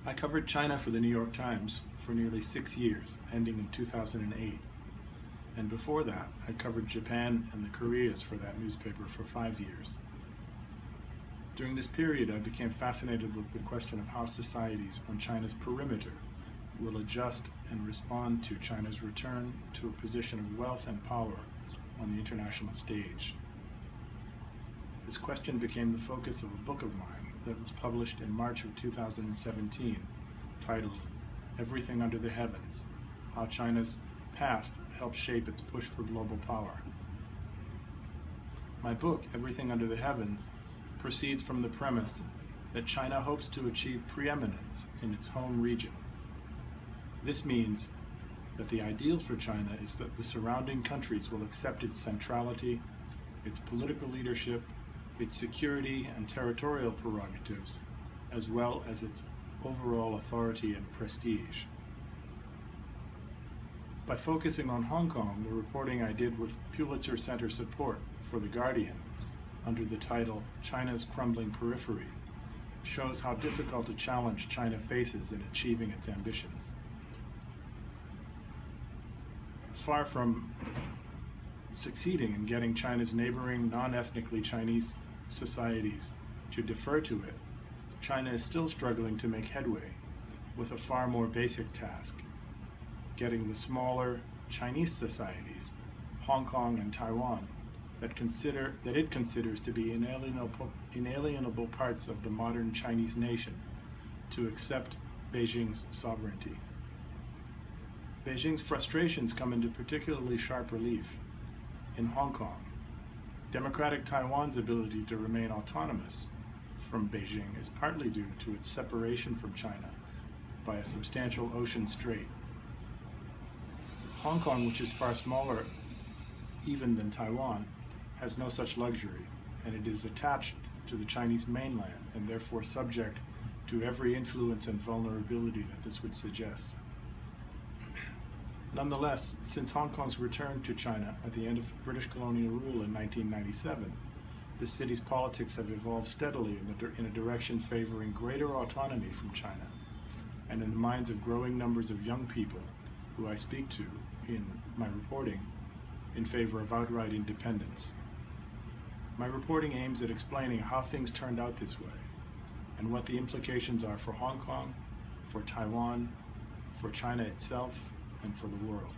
I covered China for the New York Times for nearly 6 years, ending in 2008. And before that, I covered Japan and the Koreas for that newspaper for 5 years. During this period, I became fascinated with the question of how societies on China's perimeter will adjust and respond to China's return to a position of wealth and power on the international stage. This question became the focus of a book of mine that was published in March of 2017, titled Everything Under the Heavens: How China's Past Helped Shape Its Push for Global Power. My book, Everything Under the Heavens, proceeds from the premise that China hopes to achieve preeminence in its home region. This means that the ideal for China is that the surrounding countries will accept its centrality, its political leadership, its security and territorial prerogatives, as well as its overall authority and prestige. By focusing on Hong Kong, the reporting I did with Pulitzer Center support for The Guardian under the title China's Crumbling Periphery shows how difficult a challenge China faces in achieving its ambitions. Far from succeeding in getting China's neighboring non-ethnically Chinese societies to defer to it, China is still struggling to make headway with a far more basic task: getting the smaller Chinese societies, Hong Kong and Taiwan, that it considers to be inalienable parts of the modern Chinese nation, to accept Beijing's sovereignty. Beijing's frustrations come into particularly sharp relief in Hong Kong. Democratic Taiwan's ability to remain autonomous from Beijing is partly due to its separation from China by a substantial ocean strait. Hong Kong, which is far smaller even than Taiwan, has no such luxury, and it is attached to the Chinese mainland and therefore subject to every influence and vulnerability that this would suggest. Nonetheless, since Hong Kong's return to China at the end of British colonial rule in 1997, the city's politics have evolved steadily in a direction favoring greater autonomy from China, and in the minds of growing numbers of young people who I speak to in my reporting, in favor of outright independence. My reporting aims at explaining how things turned out this way, and what the implications are for Hong Kong, for Taiwan, for China itself, and for the world.